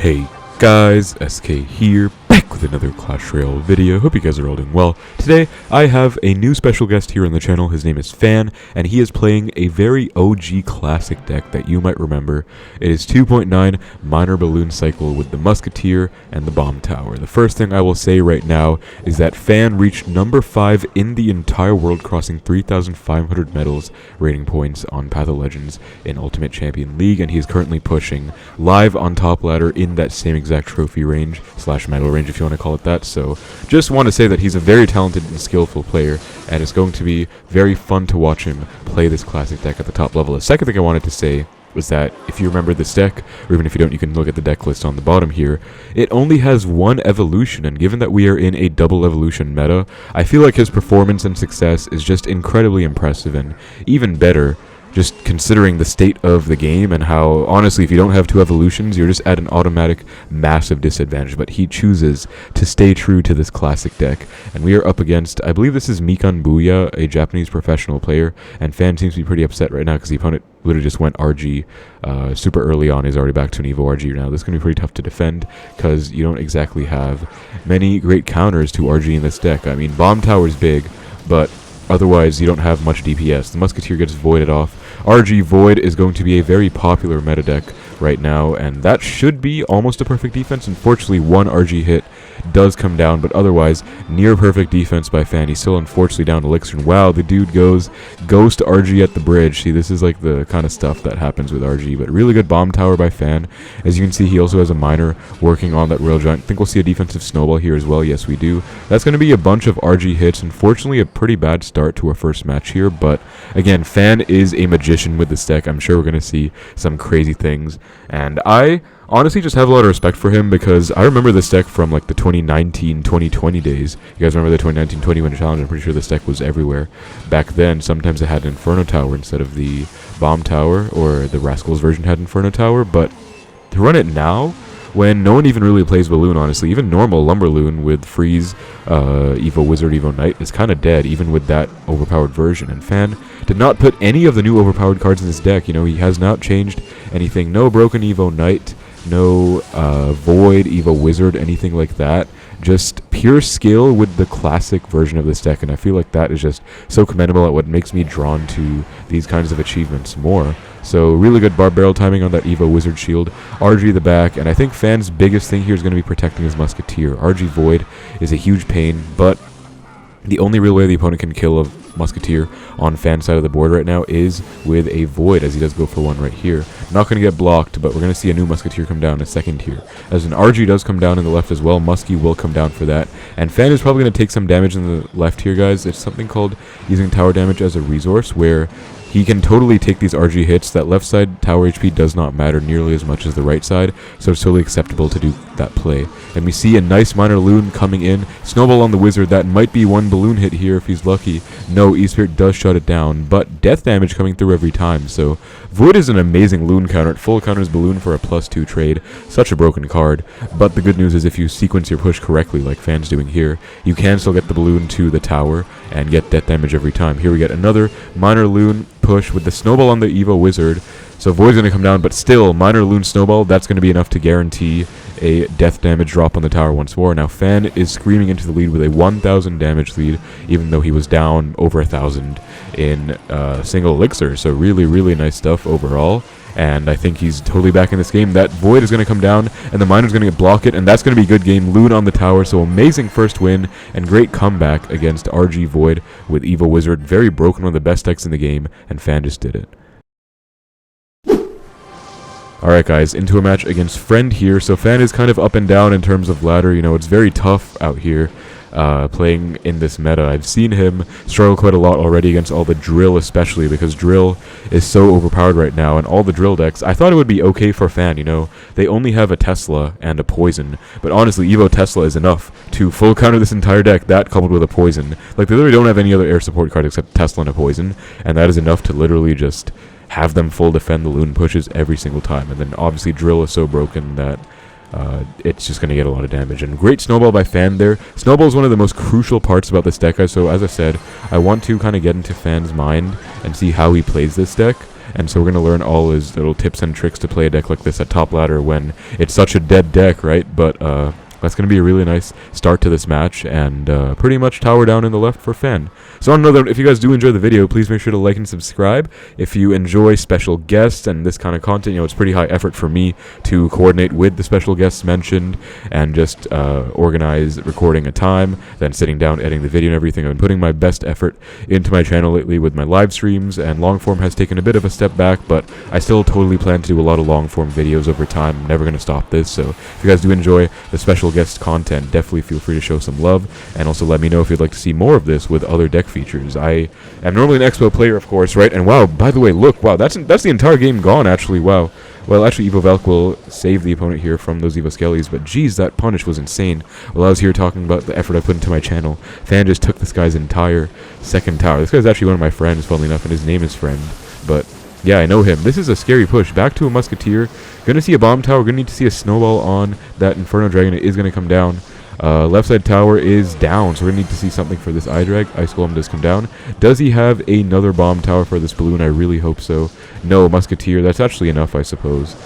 Hey guys, SK here, back with another Clash Royale video. Hope you guys are all doing well. Today, I have a new special guest here on the channel. His name is Fan, and he is playing a very OG classic deck that you might remember. It is 2.9 Minor Balloon Cycle with the Musketeer and the Bomb Tower. The first thing I will say right now is that Fan reached number 5 in the entire world, crossing 3,500 medals rating points on Path of Legends in Ultimate Champion League, and he is currently pushing live on top ladder in that same exact trophy range / medal range, if you want to call it that. So just want to say that he's a very talented and skillful player, and it's going to be very fun to watch him play this classic deck at the top level. The second thing I wanted to say was that if you remember this deck, or even if you don't, you can look at the deck list on the bottom here. It only has one evolution, and given that we are in a double evolution meta, I feel like his performance and success is just incredibly impressive, and even better just considering the state of the game and how, honestly, if you don't have 2 evolutions, you're just at an automatic massive disadvantage. But he chooses to stay true to this classic deck, and we are up against, I believe this is Mikan Booya, a Japanese professional player, and Fan seems to be pretty upset right now because the opponent literally just went RG super early on. He's already back to an Evo RG now. This is going to be pretty tough to defend because you don't exactly have many great counters to RG in this deck. I mean, Bomb Tower is big, but otherwise, you don't have much DPS. The Musketeer gets voided off. RG Void is going to be a very popular meta deck right now, and that should be almost a perfect defense. Unfortunately, one RG hit does come down, but otherwise, near perfect defense by Fan. He's still unfortunately down to Elixir, and wow, the dude goes Ghost RG at the bridge. See, this is like the kind of stuff that happens with RG, but really good Bomb Tower by Fan. As you can see, he also has a Miner working on that Royal Giant. I think we'll see a defensive Snowball here as well. Yes, we do. That's going to be a bunch of RG hits. Unfortunately, a pretty bad start to our first match here, but again, Fan is a magician with this deck. I'm sure we're going to see some crazy things, and I honestly just have a lot of respect for him because I remember this deck from like the 2019-2020 days. You guys remember the 2019-20 Winter Challenge? I'm pretty sure this deck was everywhere back then. Sometimes it had an Inferno Tower instead of the Bomb Tower, or the Rascals version had Inferno Tower, but to run it now, when no one even really plays Balloon, honestly, even normal Lumberloon with Freeze, Evo Wizard, Evo Knight is kind of dead, even with that overpowered version. And Fan did not put any of the new overpowered cards in this deck. You know, he has not changed anything. No broken Evo Knight, no Void, Evo Wizard, anything like that. Just pure skill with the classic version of this deck, and I feel like that is just so commendable at what makes me drawn to these kinds of achievements more. So really good barrel timing on that Evo Wizard shield. RG the back, and I think Fan's biggest thing here is going to be protecting his Musketeer. RG Void is a huge pain, but the only real way the opponent can kill a Musketeer on Fan's side of the board right now is with a Void, as he does go for one right here. Not going to get blocked, but we're going to see a new Musketeer come down, a second here. As an RG does come down in the left as well, Muskie will come down for that. And Fan is probably going to take some damage in the left here, guys. It's something called using tower damage as a resource, where he can totally take these RG hits. That left side tower HP does not matter nearly as much as the right side, so it's totally acceptable to do that play. And we see a nice Minor Loon coming in. Snowball on the Wizard. That might be one balloon hit here if he's lucky. No, E-Spirit does shut it down, but death damage coming through every time. So Void is an amazing Loon counter. It full counters Balloon for a +2 trade. Such a broken card, but the good news is if you sequence your push correctly, like Fan's doing here, you can still get the Balloon to the tower and get death damage every time. Here we get another Minor Loon push with the Snowball on the Evo Wizard. So Void's going to come down, but still, Minor Loon Snowball, that's going to be enough to guarantee a death damage drop on the tower once more. Now Fan is screaming into the lead with a 1,000 damage lead, even though he was down over 1,000 in single Elixir. So really, really nice stuff overall. And I think he's totally back in this game. That Void is going to come down, and the Miner's going to block it, and that's going to be a good game. Loon on the tower, so amazing first win, and great comeback against RG Void with Evo Wizard. Very broken, one of the best decks in the game, and Fan just did it. Alright guys, into a match against Friend here. So Fan is kind of up and down in terms of ladder. You know, it's very tough out here playing in this meta. I've seen him struggle quite a lot already against all the Drill, especially because Drill is so overpowered right now, and all the Drill decks, I thought it would be okay for Fan, you know. They only have a Tesla and a Poison, but honestly, Evo Tesla is enough to full counter this entire deck, that coupled with a Poison. Like, they literally don't have any other air support card except Tesla and a Poison, and that is enough to literally just have them full defend the Loon pushes every single time. And then obviously Drill is so broken that it's just going to get a lot of damage. And great Snowball by Fan there. Snowball is one of the most crucial parts about this deck, so as I said, I want to kind of get into Fan's mind and see how he plays this deck. and so we're going to learn all his little tips and tricks to play a deck like this at top ladder when it's such a dead deck, right? But that's going to be a really nice start to this match, and pretty much tower down in the left for Fan. So I don't know that if you guys do enjoy the video, please make sure to like and subscribe. If you enjoy special guests and this kind of content, you know, it's pretty high effort for me to coordinate with the special guests mentioned and just organize recording a time, then sitting down, editing the video and everything. I've been putting my best effort into my channel lately with my live streams, and long form has taken a bit of a step back, but I still totally plan to do a lot of long form videos over time. I'm never going to stop this, so if you guys do enjoy the special guest content, definitely feel free to show some love, and also let me know if you'd like to see more of this with other deck features. I am normally an Expo player, of course, right? And wow, by the way, look, wow, that's the entire game gone, actually. Wow. Well, actually, Evo Valk will save the opponent here from those Evo Skellies, but geez, that punish was insane. While I was here talking about the effort I put into my channel, Fan just took this guy's entire second tower. This guy's actually one of my friends, funnily enough, and his name is Friend, but yeah, I know him. This is a scary push. Back to a Musketeer. Gonna see a bomb tower. Gonna need to see a snowball on that Inferno Dragon. It is gonna come down. Left side tower is down, so we're gonna need to see something for this Eye Drag. Ice Golem does come down. Does he have another bomb tower for this balloon? I really hope so. No, Musketeer. That's actually enough, I suppose.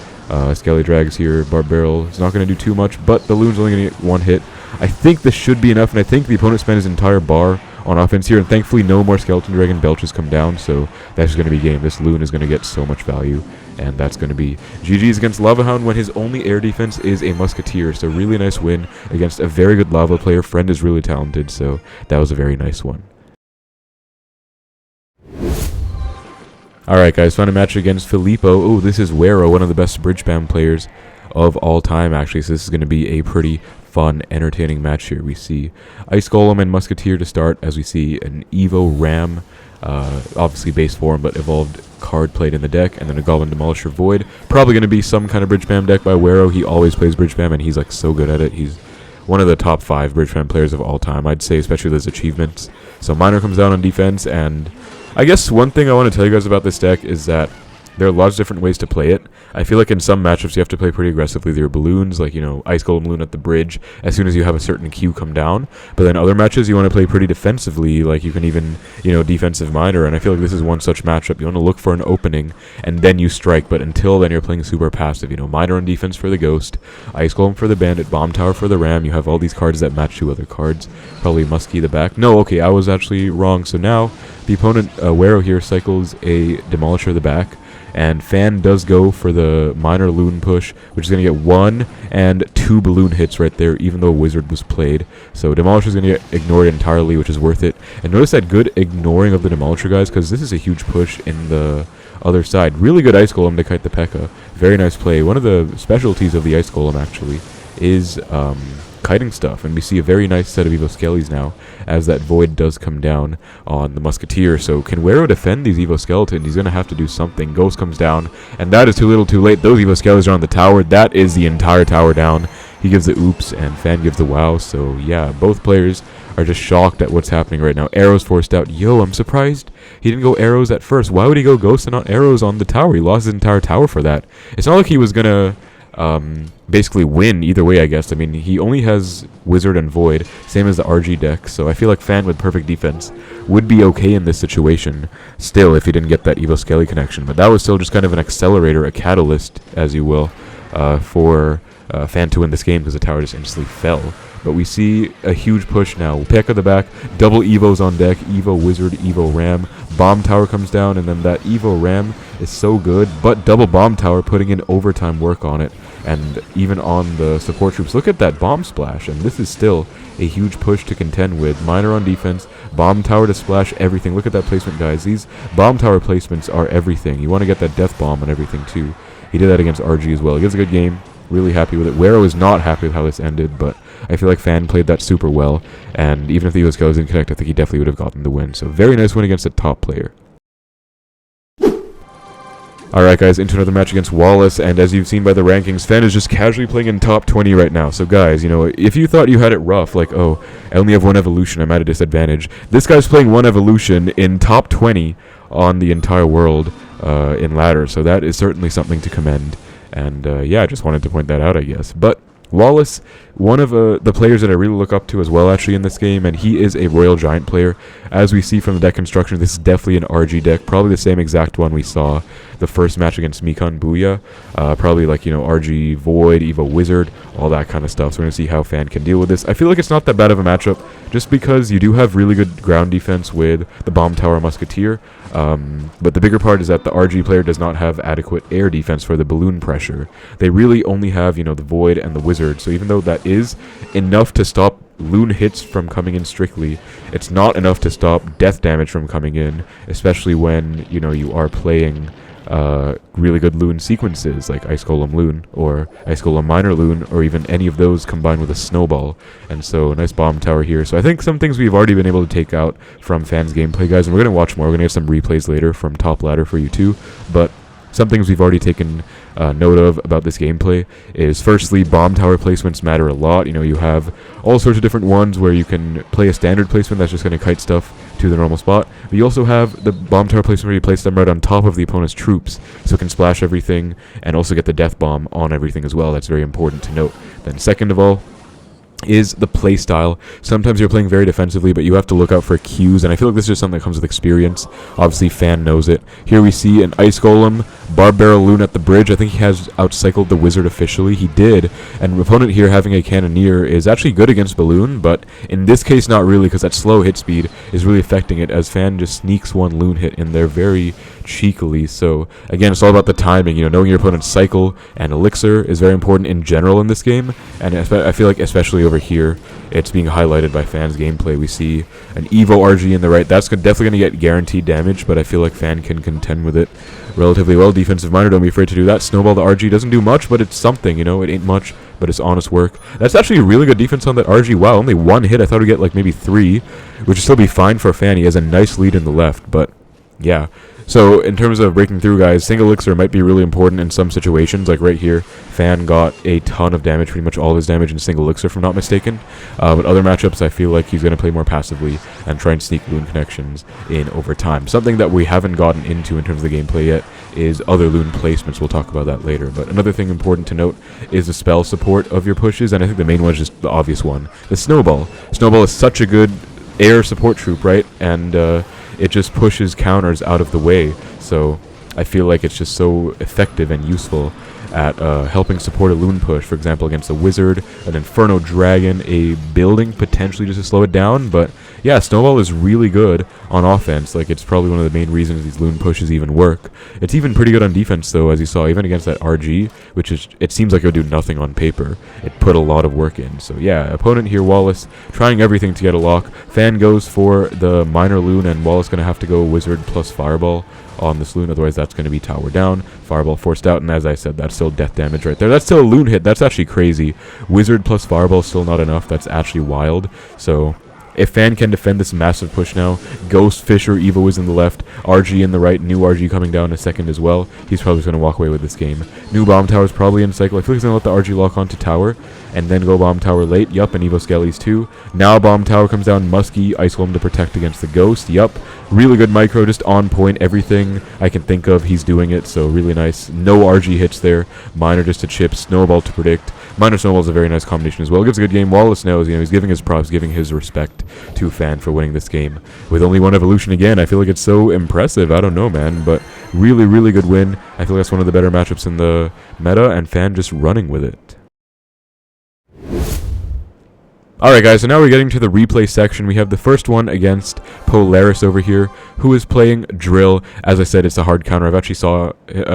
Skelly Drags here. Barbarrel is not gonna do too much, but the Loon's only gonna get one hit. I think this should be enough, and I think the opponent spent his entire bar on offense here, and thankfully no more Skeleton Dragon Belches come down, so that's just going to be game. This Loon is going to get so much value, and that's going to be GG's against LavaHound when his only air defense is a Musketeer. So really nice win against a very good Lava player. Friend is really talented, so that was a very nice one. Alright guys, found a match against Filippo. Oh, this is Wero, one of the best Bridgespam players of all time, actually, so this is going to be a pretty fun, entertaining match here. We see Ice Golem and Musketeer to start, as we see an Evo Ram, obviously base form, but evolved card played in the deck, and then a Goblin Demolisher Void. Probably going to be some kind of Bridgespam deck by Wero. He always plays Bridgespam, and he's like so good at it. He's one of the top 5 Bridgespam players of all time, I'd say, especially with his achievements. So Miner comes down on defense, and I guess one thing I want to tell you guys about this deck is that there are lots of different ways to play it. I feel like in some matchups you have to play pretty aggressively. There are balloons, like, you know, Ice Golem Loon at the bridge as soon as you have a certain queue come down. But then other matches you want to play pretty defensively, like you can even, you know, defensive Miner. And I feel like this is one such matchup. You want to look for an opening and then you strike. But until then you're playing super passive. You know, Miner on defense for the Ghost, Ice Golem for the Bandit, Bomb Tower for the Ram. You have all these cards that match 2 other cards. Probably Muskie the back. No, okay, I was actually wrong. So now the opponent, Wero here, cycles a Demolisher the back. And Fan does go for the Miner Loon push, which is going to get 1 and 2 balloon hits right there, even though Wizard was played. So Demolisher is going to get ignored entirely, which is worth it. And notice that good ignoring of the Demolisher, guys, because this is a huge push in the other side. Really good Ice Golem to kite the P.E.K.K.A. Very nice play. One of the specialties of the Ice Golem, actually, is kiting stuff, and we see a very nice set of Evo Skellies now as that Void does come down on the Musketeer. So can Wero defend these Evo Skeletons? He's going to have to do something. Ghost comes down, and that is too little too late. Those Evo Skellies are on the tower. That is the entire tower down. He gives the oops, and Fan gives the wow. So yeah, both players are just shocked at what's happening right now. Arrows forced out. Yo, I'm surprised he didn't go arrows at first. Why would he go Ghost and not arrows on the tower? He lost his entire tower for that. It's not like he was going to basically win either way, I guess. I mean, he only has Wizard and Void, same as the RG deck, so I feel like Fan with perfect defense would be okay in this situation still if he didn't get that Evo Skelly connection. But that was still just kind of an accelerator, a catalyst, as you will, for Fan to win this game, because the tower just instantly fell. But we see a huge push now. P.E.K.K.A. the back, double Evos on deck, Evo Wizard, Evo Ram. Bomb Tower comes down, and then that Evo Ram is so good, but double Bomb Tower putting in overtime work on it. And even on the support troops, look at that Bomb Splash, and this is still a huge push to contend with. Miner on defense, Bomb Tower to splash everything. Look at that placement, guys. These Bomb Tower placements are everything. You want to get that Death Bomb and everything, too. He did that against RG as well. He gets a good game. Really happy with it. Wero is not happy with how this ended, but I feel like Fan played that super well, and even if the Evo Skellies didn't connect, I think he definitely would have gotten the win. So very nice win against a top player. Alright guys, into another match against Wallace, and as you've seen by the rankings, Fan is just casually playing in top 20 right now. So guys, you know, if you thought you had it rough, like, oh, I only have 1 evolution, I'm at a disadvantage, this guy's playing 1 evolution in top 20 on the entire world in ladder, so that is certainly something to commend. And yeah, I just wanted to point that out, I guess. But Wallace, one of the players that I really look up to as well, actually, in this game, and he is a Royal Giant player. As we see from the deck construction, this is definitely an RG deck, probably the same exact one we saw the first match against Mikan Booyah. Probably like, RG Void, Evo Wizard, all that kind of stuff. So we're going to see how Fan can deal with this. I feel like it's not that bad of a matchup, just because you do have really good ground defense with the Bomb Tower Musketeer. But the bigger part is that the RG player does not have adequate air defense for the balloon pressure. They really only have, the Void and the Wizard. So even though that is enough to stop loon hits from coming in strictly, it's not enough to stop death damage from coming in, especially when, you are playing really good loon sequences like Ice Golem Loon or Ice Golem Minor Loon, or even any of those combined with a Snowball. And so a nice bomb tower here. So I think some things we've already been able to take out from Fan's gameplay, guys, and we're going to watch more. We're going to get some replays later from Top Ladder for you too, but some things we've already taken note of about this gameplay is, firstly, bomb tower placements matter a lot. You have all sorts of different ones where you can play a standard placement that's just going to kite stuff to the normal spot, but you also have the bomb tower placement where you place them right on top of the opponent's troops, so it can splash everything and also get the death bomb on everything as well. That's very important to note. Then second of all is the play style. Sometimes you're playing very defensively, but you have to look out for cues, and I feel like this is just something that comes with experience. Obviously, Fan knows it. Here we see an Ice Golem, Barbarrel Loon at the bridge. I think he has outcycled the Wizard officially. He did, and opponent here having a Cannoneer is actually good against Balloon, but in this case not really, because that slow hit speed is really affecting it, as Fan just sneaks one Loon hit in there very cheekily. So again, it's all about the timing. Knowing your opponent's cycle and elixir is very important in general in this game, and I feel like especially over here it's being highlighted by Fan's gameplay. We see an Evo RG in the right. That's definitely going to get guaranteed damage, but I feel like Fan can contend with it relatively well. Defensive Miner, don't be afraid to do that. Snowball the RG doesn't do much, but it's something. It ain't much, but it's honest work. That's actually a really good defense on that RG. Wow, only one hit. I thought we'd get like maybe 3, which would still be fine for Fan. He has a nice lead in the left, but yeah. So in terms of breaking through, guys, single elixir might be really important in some situations. Like right here, Fan got a ton of damage, pretty much all of his damage in single elixir, if I'm not mistaken. But other matchups, I feel like he's going to play more passively and try and sneak Loon connections in over time. Something that we haven't gotten into in terms of the gameplay yet is other Loon placements. We'll talk about that later. But another thing important to note is the spell support of your pushes, and I think the main one is just the obvious one, the Snowball. Snowball is such a good air support troop, right? And it just pushes counters out of the way, so I feel like it's just so effective and useful at helping support a Loon push, for example, against a Wizard, an Inferno Dragon, a Building, potentially just to slow it down. But yeah, Snowball is really good on offense. Like, it's probably one of the main reasons these Loon pushes even work. It's even pretty good on defense, though, as you saw, even against that RG, which is, it seems like it would do nothing on paper. It put a lot of work in. So yeah, opponent here, Wallace, trying everything to get a lock. Fan goes for the Minor Loon, and Wallace going to have to go Wizard plus Fireball on this Loon, otherwise that's going to be tower down. Fireball forced out, and as I said, that's still death damage right there. That's still a Loon hit. That's actually crazy. Wizard plus Fireball is still not enough. That's actually wild. So if Fan can defend this massive push now, Ghost, Fisher, Evo is in the left, RG in the right, new RG coming down in a second as well. He's probably going to walk away with this game. New Bomb Tower is probably in cycle. I feel like he's going to let the RG lock onto tower and then go Bomb Tower late. Yup, and Evo Skelly's too. Now Bomb Tower comes down, Muskie, Ice Golem to protect against the Ghost. Yup, really good micro, just on point. Everything I can think of, he's doing it, so really nice. No RG hits there. Minor just to chip, Snowball to predict. Minor Snowball is a very nice combination as well. It gives a good game. Wallace knows, he's giving his props, giving his respect to Fan for winning this game with only one evolution again. I feel like it's so impressive. I don't know, man, but really, really good win. I feel like that's one of the better matchups in the meta, and Fan just running with it. Alright guys, so now we're getting to the replay section. We have the first one against Polaris over here, who is playing Drill. As I said, it's a hard counter. I've actually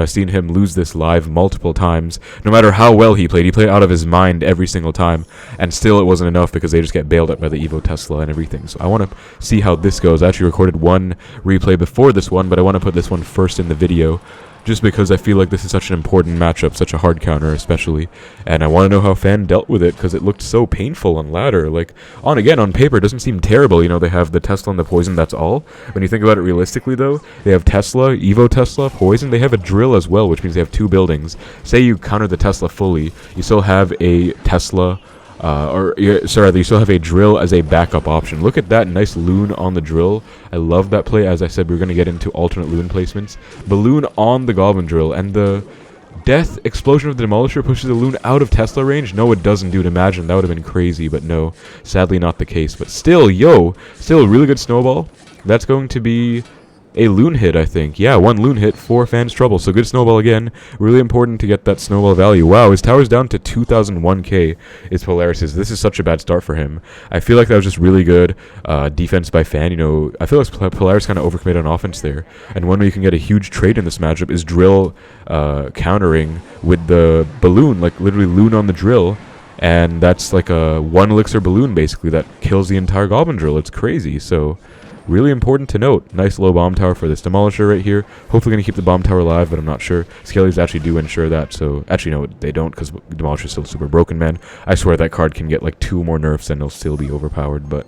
seen him lose this live multiple times. No matter how well he played out of his mind every single time, and still it wasn't enough because they just get bailed out by the Evo Tesla and everything. So I want to see how this goes. I actually recorded one replay before this one, but I want to put this one first in the video, just because I feel like this is such an important matchup, such a hard counter especially, and I want to know how Fan dealt with it, because it looked so painful on ladder. Like, on paper, it doesn't seem terrible. They have the Tesla and the Poison, that's all. When you think about it realistically, though, they have Tesla, Evo Tesla, Poison, they have a Drill as well, which means they have 2 buildings. Say you counter the Tesla fully, you still have a Tesla, you still have a Drill as a backup option. Look at that nice Loon on the Drill. I love that play. As I said, we're going to get into alternate Loon placements. Balloon on the Goblin Drill, and the Death, explosion of the Demolisher pushes the Loon out of Tesla range. No, it doesn't, dude. Imagine, that would have been crazy, but no. Sadly not the case. But still, still a really good snowball. That's going to be a Loon hit, I think. Yeah, 1 Loon hit, 4 fans trouble. So good snowball again. Really important to get that snowball value. Wow, his tower's down to 2001k is Polaris's. This is such a bad start for him. I feel like that was just really good defense by fan. You know, I feel like Polaris kind of overcommitted on offense there. And one way you can get a huge trade in this matchup is Drill countering with the balloon, like literally Loon on the Drill. And that's like a 1 elixir balloon basically that kills the entire Goblin Drill. It's crazy. So really important to note. Nice low bomb tower for this Demolisher right here. Hopefully going to keep the bomb tower alive, but I'm not sure. Skellies actually do ensure that, so... Actually, no, they don't, because Demolisher's still super broken, man. I swear that card can get, like, 2 more nerfs and it'll still be overpowered, but...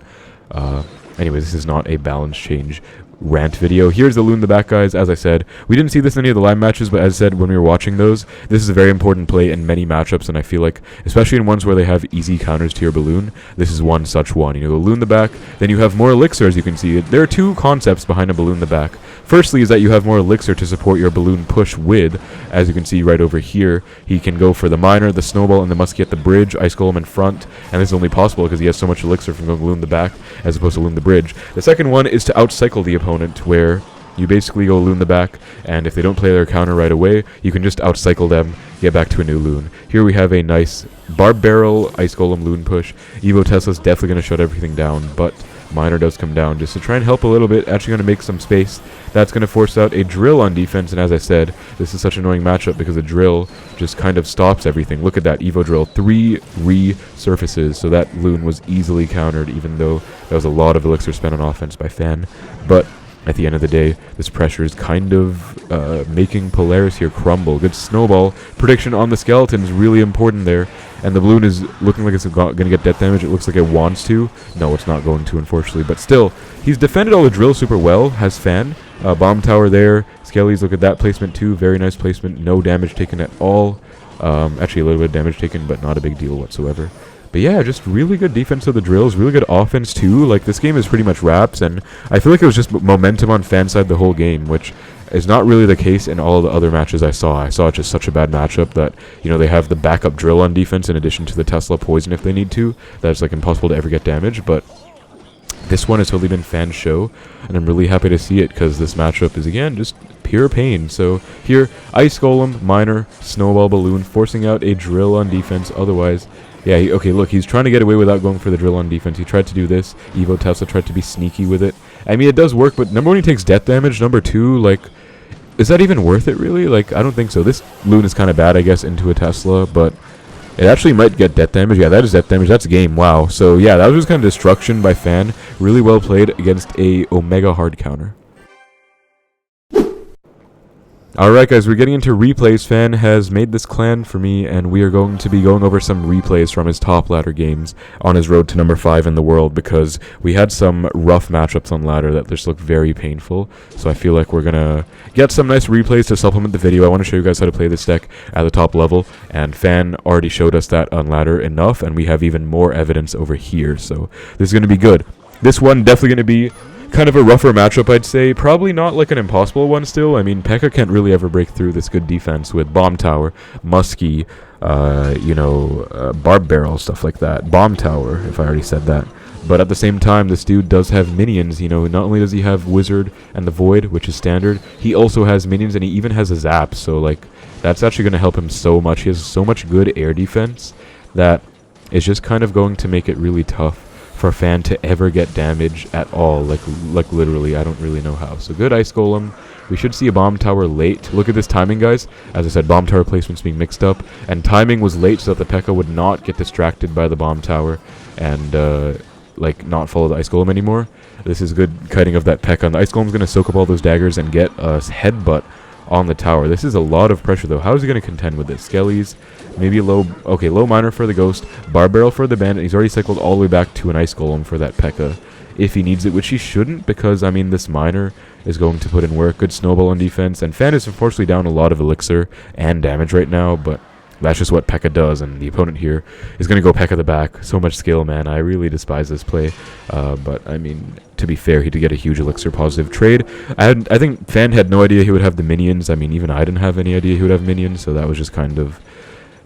Anyway, this is not a balance change rant video. Here's the Loon in the back, guys. As I said, we didn't see this in any of the live matches, but as I said when we were watching those, this is a very important play in many matchups, and I feel like, especially in ones where they have easy counters to your balloon, this is one such one. You know, the Loon in the back, then you have more elixir, as you can see. There are 2 concepts behind a balloon in the back. Firstly is that you have more elixir to support your balloon push with, as you can see right over here. He can go for the miner, the snowball, and the muskie at the bridge, ice golem in front, and this is only possible because he has so much elixir from going Loon in the back as opposed to Loon the bridge. The second one is to outcycle the opponent, where you basically go Loon the back, and if they don't play their counter right away, you can just outcycle them, get back to a new Loon. Here we have a nice Barb Barrel, Ice Golem Loon push. Evo Tesla's definitely going to shut everything down, but Miner does come down just to try and help a little bit. Actually going to make some space. That's going to force out a Drill on defense, and as I said, this is such an annoying matchup because the Drill just kind of stops everything. Look at that Evo Drill, 3 resurfaces, so that Loon was easily countered, even though that was a lot of elixir spent on offense by Fan. But at the end of the day, this pressure is kind of making Polaris here crumble. Good snowball prediction on the skeleton is really important there. And the balloon is looking like it's going to get death damage. It looks like it wants to. No, it's not going to, unfortunately. But still, he's defended all the drills super well, has Fan. Bomb tower there. Skellies, look at that placement too. Very nice placement. No damage taken at all. Actually, a little bit of damage taken, but not a big deal whatsoever. But yeah, just really good defense of the drills, really good offense too. Like, this game is pretty much wraps, and I feel like it was just momentum on Fan side the whole game, which is not really the case in all the other matches I saw. I saw just such a bad matchup that, you know, they have the backup drill on defense in addition to the Tesla poison if they need to. That's like impossible to ever get damage, but this one has totally been Fan's show, and I'm really happy to see it because this matchup is, again, just pure pain. So here, Ice Golem, Miner, Snowball Balloon, forcing out a drill on defense. Otherwise, yeah, okay, look, he's trying to get away without going for the drill on defense. He tried to do this. Evo Tesla tried to be sneaky with it. I mean, it does work, but number 1, he takes death damage. Number 2, like, is that even worth it, really? Like, I don't think so. This Loon is kind of bad, I guess, into a Tesla, but it actually might get death damage. Yeah, that is death damage. That's game. Wow. So, yeah, that was just kind of destruction by Fan. Really well played against a Omega hard counter. Alright guys, we're getting into replays. Fan has made this clan for me, and we are going to be going over some replays from his top ladder games on his road to number 5 in the world, because we had some rough matchups on ladder that just looked very painful. So I feel like we're gonna get some nice replays to supplement the video. I want to show you guys how to play this deck at the top level, and Fan already showed us that on ladder enough, and we have even more evidence over here, so this is going to be good. This one definitely going to be kind of a rougher matchup, I'd say. Probably not like an impossible one still. I mean, P.E.K.K.A can't really ever break through this good defense with Bomb Tower, Muskie, Barb Barrel, stuff like that. Bomb Tower, if I already said that. But at the same time, this dude does have minions. You know, not only does he have Wizard and the Void, which is standard, he also has minions, and he even has a Zap. So, like, that's actually going to help him so much. He has so much good air defense that it's just kind of going to make it really tough for Fan to ever get damage at all, like literally. I don't really know how. So good Ice Golem. We should see a Bomb Tower late. Look at this timing, guys. As I said, Bomb Tower placement's being mixed up, and timing was late so that the P.E.K.K.A would not get distracted by the Bomb Tower and not follow the Ice Golem anymore. This is good kiting of that P.E.K.K.A, and the Ice Golem's gonna soak up all those daggers and get a headbutt on the tower. This is a lot of pressure though. How is he gonna contend with this? Skellies, maybe a low Miner for the Ghost, Barb Barrel for the Bandit. He's already cycled all the way back to an Ice Golem for that P.E.K.K.A if he needs it, which he shouldn't, because I mean, this Miner is going to put in work. Good snowball on defense, and Fan is unfortunately down a lot of elixir and damage right now, but that's just what P.E.K.K.A does, and the opponent here is going to go P.E.K.K.A the back. So much skill, man. I really despise this play. But, I mean, to be fair, he did get a huge elixir positive trade. I think Fan had no idea he would have the minions. I mean, even I didn't have any idea he would have minions, so that was just kind of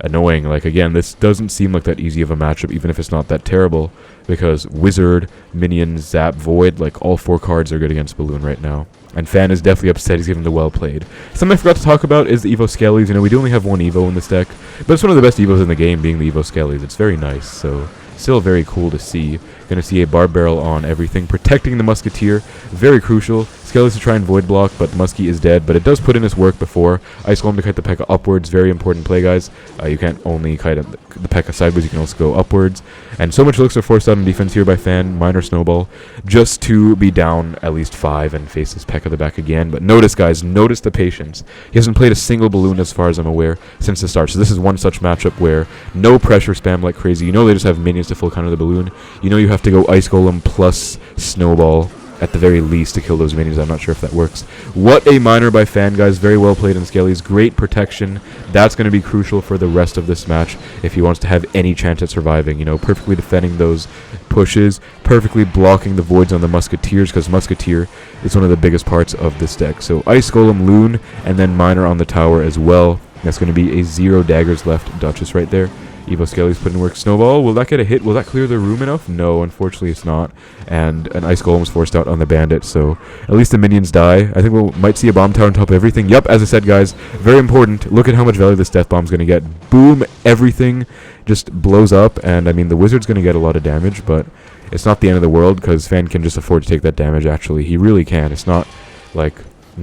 annoying. Like, again, this doesn't seem like that easy of a matchup, even if it's not that terrible, because Wizard, Minions, Zap, Void, like, all 4 cards are good against Balloon right now. And Fan is definitely upset. He's given the well played. Something I forgot to talk about is the Evo Skellies. You know, we do only have 1 Evo in this deck, but it's one of the best Evos in the game, being the Evo Skellies. It's very nice, so still very cool to see. Going to see a Barb Barrel on everything, protecting the Musketeer. Very crucial. Skellies to try and Void block, but the Muskie is dead, but it does put in its work before. Ice Golem to kite the P.E.K.K.A upwards. Very important play, guys. You can't only kite the P.E.K.K.A sideways, you can also go upwards. And so much elixir forced out on defense here by Fan, Minor Snowball, just to be down at least 5 and face this P.E.K.K.A the back again. But notice, guys, notice the patience. He hasn't played a single Balloon, as far as I'm aware, since the start. So this is one such matchup where no pressure spam like crazy. You know they just have minions to full counter the Balloon. You know you have to go Ice Golem plus Snowball at the very least to kill those minions. I'm not sure if that works. What a minor by Fan, guys. Very well played in Skellies. Great protection. That's going to be crucial for the rest of this match if he wants to have any chance at surviving. You know, perfectly defending those pushes, perfectly blocking the voids on the Musketeers, because Musketeer is one of the biggest parts of this deck. So Ice Golem, Loon, and then Minor on the tower as well. That's going to be a 0 daggers left Duchess right there. Evo Skellies put in work. Snowball, will that get a hit? Will that clear the room enough? No, unfortunately it's not. And an Ice Golem was forced out on the Bandit, so at least the minions die. I think we might see a Bomb Tower on top of everything. Yep, as I said, guys, very important. Look at how much value this Death Bomb's going to get. Boom, everything just blows up, and I mean, the Wizard's going to get a lot of damage, but it's not the end of the world, because Fan can just afford to take that damage, actually. He really can. It's not, like,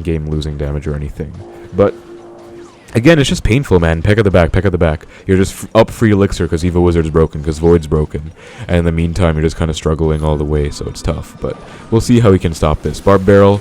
game-losing damage or anything. But again, it's just painful, man. P.E.K.K.A the back, P.E.K.K.A the back. You're just up free elixir because Evo Wizard's broken, because Void's broken. And in the meantime, you're just kind of struggling all the way, so it's tough. But we'll see how he can stop this. Barb Barrel.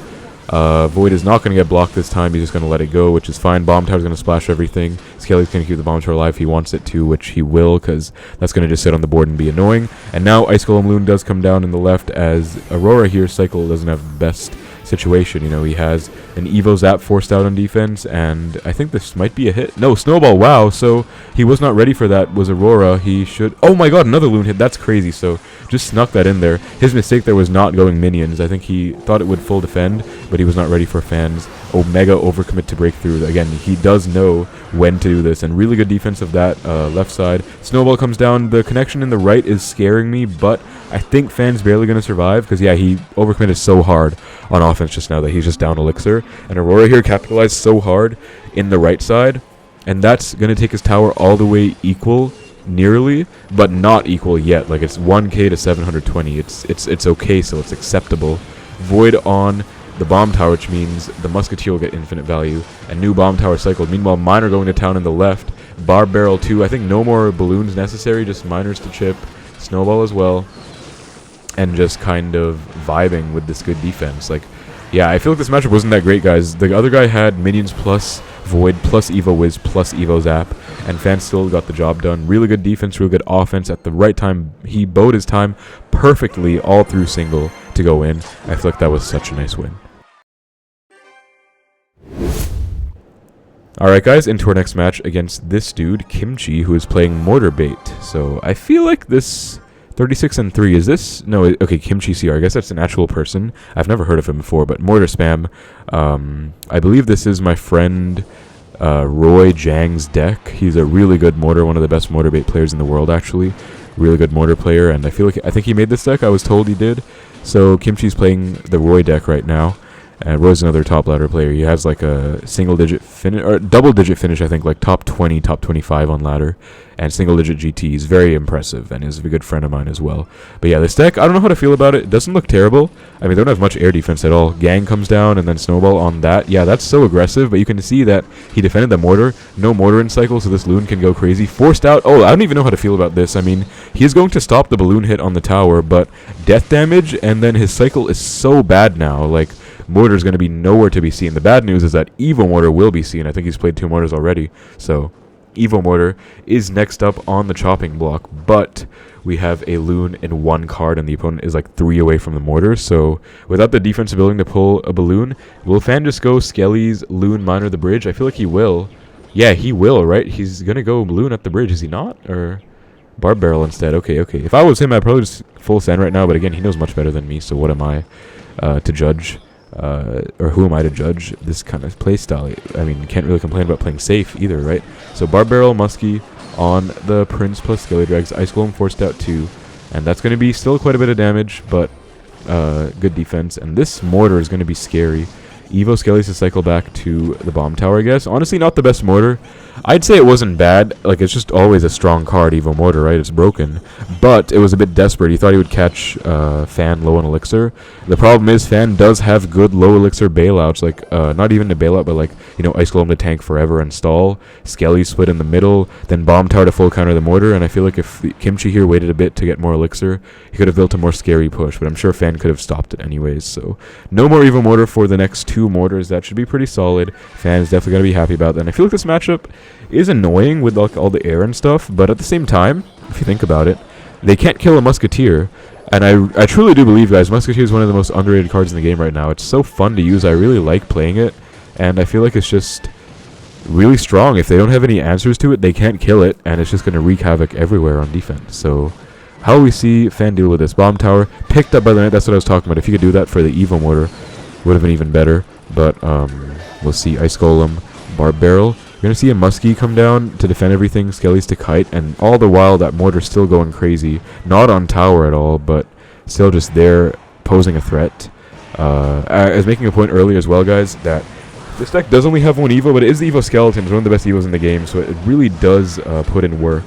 Void is not going to get blocked this time. He's just going to let it go, which is fine. Bomb Tower's going to splash everything. Skelly's going to keep the Bomb Tower alive if he wants it to, which he will, because that's going to just sit on the board and be annoying. And now Ice Golem Loon does come down in the left, as Aurora here, Cycle, doesn't have the best situation. You know, he has an Evo Zap forced out on defense, and I think this might be a hit. No, Snowball, wow, so he was not ready for that, was Aurora. He should, oh my god, another Loon hit, that's crazy, so just snuck that in there. His mistake there was not going minions. I think he thought it would full defend, but he was not ready for Fans. Omega overcommit to breakthrough. Again, he does know when to do this, and really good defense of that left side. Snowball comes down. The connection in the right is scaring me, but I think Fan's barely going to survive, because yeah, he overcommitted so hard on offense just now that he's just down elixir, and Aurora here capitalized so hard in the right side, and that's going to take his tower all the way equal, nearly, but not equal yet. Like, it's 1k to 720. It's okay, so it's acceptable. Void on the Bomb Tower, which means the Musketeer will get infinite value, and new Bomb Tower cycled. Meanwhile, Minor going to town in the left. Barb Barrel too. I think no more balloons necessary, just Miners to chip. Snowball as well, and just kind of vibing with this good defense. Like, yeah, I feel like this matchup wasn't that great, guys. The other guy had minions plus Void plus Evo Wiz plus Evo Zap, and Fan still got the job done. Really good defense, real good offense at the right time. He bowed his time perfectly all through single to go in. I feel like that was such a nice win. Alright, guys, into our next match against this dude, Kimchi, who is playing Mortar Bait. So I feel like this 36-3, is this? No, okay, Kimchi CR. I guess that's an actual person. I've never heard of him before, but Mortar Spam. I believe this is my friend Roy Jang's deck. He's a really good Mortar, one of the best Mortar Bait players in the world, actually. Really good Mortar player, and I think he made this deck. I was told he did. So Kimchi's playing the Roy deck right now. And Roy's another top ladder player. He has like a single-digit finish, or double-digit finish, I think, like top 20, top 25 on ladder, and single-digit GT. He's very impressive, and is a good friend of mine as well. But yeah, this deck, I don't know how to feel about it. It doesn't look terrible. I mean, they don't have much air defense at all. Gang comes down, and then Snowball on that. Yeah, that's so aggressive, but you can see that he defended the Mortar. No Mortar in cycle, so this Loon can go crazy. Forced out. Oh, I don't even know how to feel about this. I mean, he's going to stop the balloon hit on the tower, but death damage, and then his cycle is so bad now. Like, Mortar is going to be nowhere to be seen. The bad news is that Evo Mortar will be seen. I think he's played 2 Mortars already. So Evo Mortar is next up on the chopping block. But we have a Loon in 1 card, and the opponent is like 3 away from the Mortar. So without the defensive ability to pull a balloon, will Fan just go Skellies, Loon, Minor the bridge? I feel like he will. Yeah, he will, right? He's gonna go Loon at the bridge, is he not? Or Barb Barrel instead. Okay, okay. If I was him, I'd probably just full send right now, but again, he knows much better than me, so what am I to judge? Or who am I to judge this kind of play style? I mean, can't really complain about playing safe either, right? So Barb Barrel, Muskie on the Prince plus Skelly Drags. Ice Golem forced out 2, and that's going to be still quite a bit of damage, but good defense. And this Mortar is going to be scary. Evo Skelly's to cycle back to the bomb tower, I guess. Honestly, not the best Mortar. I'd say it wasn't bad. Like, it's just always a strong card, Evo Mortar, right? It's broken. But it was a bit desperate. He thought he would catch Fan low on Elixir. The problem is Fan does have good low Elixir bailouts. Like, not even a bailout, but like, you know, Ice Golem to tank forever and stall. Skelly split in the middle. Then bomb tower to full counter the Mortar. And I feel like if Kimchi here waited a bit to get more Elixir, he could have built a more scary push. But I'm sure Fan could have stopped it anyways. So, no more Evo Mortar for the next 2 Mortars. That should be pretty solid. Fan is definitely going to be happy about that. And I feel like this matchup is annoying with like all the air and stuff, but at the same time, if you think about it, they can't kill a Musketeer. And I truly do believe, guys, Musketeer is one of the most underrated cards in the game right now. It's so fun to use. I really like playing it, and I feel like it's just really strong. If they don't have any answers to it, they can't kill it, and it's just going to wreak havoc everywhere on defense. So how will we see Fan deal with this? Bomb tower picked up by the net. That's what I was talking about. If you could do that for the Evo Mortar, would have been even better. But we'll see. Ice Golem, Barb Barrel. We're going to see a Muskie come down to defend everything. Skelly's to kite. And all the while, that Mortar's still going crazy. Not on tower at all, but still just there posing a threat. I was making a point earlier as well, guys, that this deck does only have one Evo, but it is the Evo Skeleton. It's one of the best Evos in the game, so it really does put in work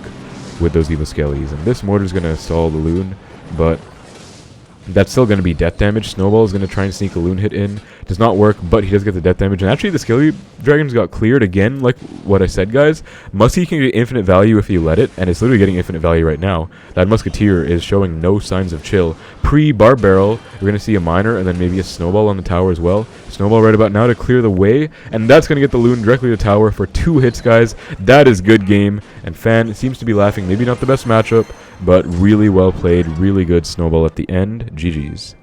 with those Evo Skellies. And this Mortar's going to stall the Loon, but that's still going to be death damage. Snowball is going to try and sneak a Loon hit in. Does not work, but he does get the death damage. And actually, the Skelly Dragons got cleared again, like what I said, guys. Muskie can get infinite value if you let it, and it's literally getting infinite value right now. That Musketeer is showing no signs of chill. Pre-Barb Barrel, we're going to see a Miner, and then maybe a Snowball on the tower as well. Snowball right about now to clear the way, and that's going to get the Loon directly to tower for 2 hits, guys. That is good game, and Fan seems to be laughing. Maybe not the best matchup, but really well played, really good Snowball at the end. GG's.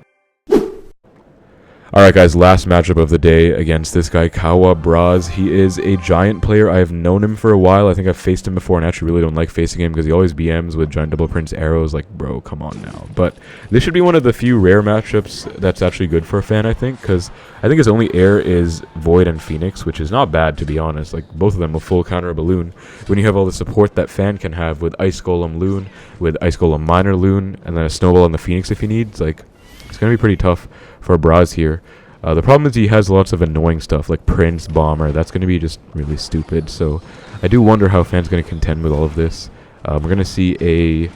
Alright guys, last matchup of the day against this guy, Kawa Braz. He is a giant player. I have known him for a while. I think I've faced him before and actually really don't like facing him because he always BMs with giant double prince arrows. Like, bro, come on now. But this should be one of the few rare matchups that's actually good for a Fan, I think, because I think his only air is Void and Phoenix, which is not bad, to be honest. Like, both of them will full counter a Balloon. When you have all the support that Fan can have with Ice Golem Loon, with Ice Golem Miner Loon, and then a Snowball on the Phoenix if he needs, like, it's going to be pretty tough for Braz here. The problem is he has lots of annoying stuff like Prince, Bomber. That's going to be just really stupid. So I do wonder how Fan's going to contend with all of this. We're going to see a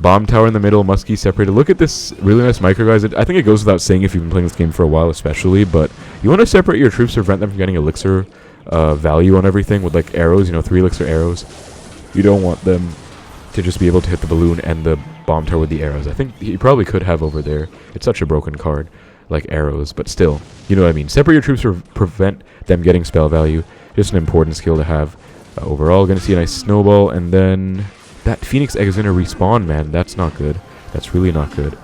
Bomb Tower in the middle, Muskie separated. Look at this really nice micro, guys. I think it goes without saying if you've been playing this game for a while especially, but you want to separate your troops to prevent them from getting elixir value on everything with like arrows, you know, 3 elixir arrows. You don't want them to just be able to hit the balloon and the bomb tower with the arrows. I think he probably could have over there. It's such a broken card, like arrows, but still, you know what I mean. Separate your troops to prevent them getting spell value. Just an important skill to have. Overall, going to see a nice snowball, and then that Phoenix egg is going to respawn, man. That's not good. That's really not good.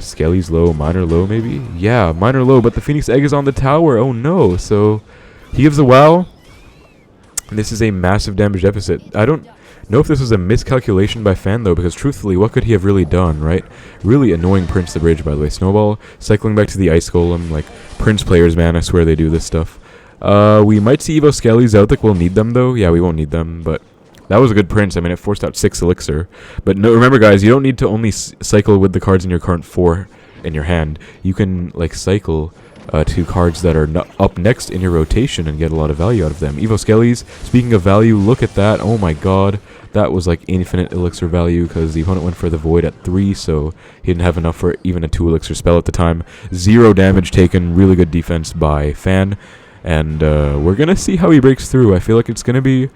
Skelly's low, Miner low maybe? Yeah, Miner low, but the Phoenix egg is on the tower. Oh no. So he gives a wow. This is a massive damage deficit. I don't know if this was a miscalculation by Fan though, because truthfully, what could he have really done, right? Really annoying Prince the Bridge, by the way. Snowball cycling back to the Ice Golem. Like, Prince players, man, I swear they do this stuff. We might see Evo Skellies. I don't think we'll need them though. Yeah, we won't need them, but that was a good Prince. I mean, it forced out 6 elixir. But no, remember guys, you don't need to only cycle with the cards in your current 4 in your hand. You can like cycle to cards that are up next in your rotation and get a lot of value out of them. Evo Skellies, speaking of value, look at that. Oh my god. That was like infinite elixir value because the opponent went for the Void at 3, so he didn't have enough for even a 2 elixir spell at the time. 0 damage taken. Really good defense by Fan. And we're going to see how he breaks through. I feel like it's going to be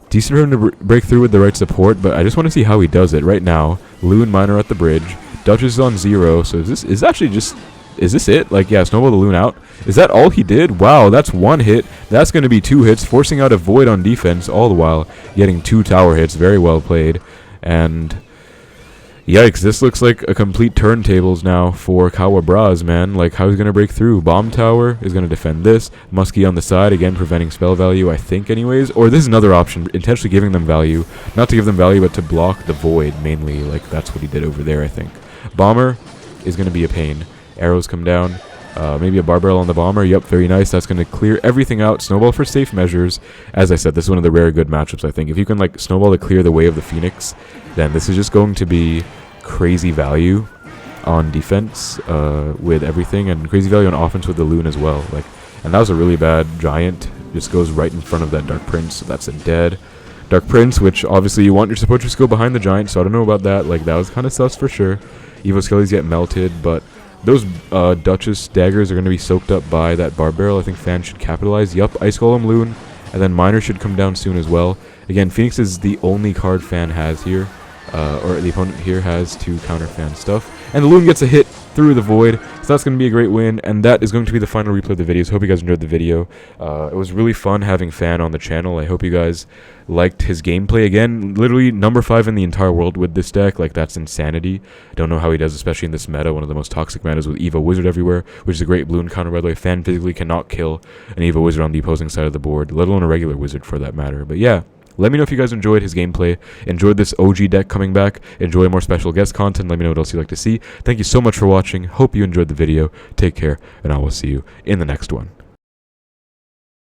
decent for him to break through with the right support, but I just want to see how he does it. Right now, Loon Miner at the bridge. Duchess is on 0, so is this it? Like, yeah, Snowball the Loon out. Is that all he did? Wow, that's 1 hit. That's going to be 2 hits, forcing out a Void on defense, all the while getting 2 tower hits. Very well played. And Yikes, this looks like a complete turntables now for Kawa Braz, man. Like, how he's going to break through. Bomb Tower is going to defend this. Muskie on the side, again, preventing spell value, I think, anyways. Or this is another option, intentionally giving them value. Not to give them value, but to block the void, mainly. Like, that's what he did over there, I think. Bomber is going to be a pain. Arrows come down. Maybe a bar barrel on the bomber. Yep, very nice. That's going to clear everything out. Snowball for safe measures. As I said, this is one of the rare good matchups, I think. If you can, like, snowball to clear the way of the Phoenix, then this is just going to be crazy value on defense with everything, and crazy value on offense with the Loon as well. Like, and that was a really bad giant. Just goes right in front of that Dark Prince. So that's a dead Dark Prince, which obviously you want your support to go behind the giant. So I don't know about that. Like, that was kind of sus for sure. Evo Skellies get melted, but those Duchess daggers are going to be soaked up by that Bar Barrel. I think Fan should capitalize. Yup, Ice Golem Loon, and then Miner should come down soon as well. Again, Phoenix is the only card Fan has here, or the opponent here has to counter Fan stuff. And the Loon gets a hit through the void, so that's going to be a great win, and that is going to be the final replay of the video. So hope you guys enjoyed the video. It was really fun having Fan on the channel. I hope you guys liked his gameplay. Again, literally number 5 in the entire world with this deck. Like, that's insanity. Don't know how he does, especially in this meta, one of the most toxic metas with Evo Wizard everywhere, which is a great Bloon counter, by the way. Fan physically cannot kill an Evo Wizard on the opposing side of the board, let alone a regular Wizard for that matter. But yeah, let me know if you guys enjoyed his gameplay, enjoyed this OG deck coming back, enjoy more special guest content. Let me know what else you'd like to see. Thank you so much for watching. Hope you enjoyed the video. Take care, and I will see you in the next one.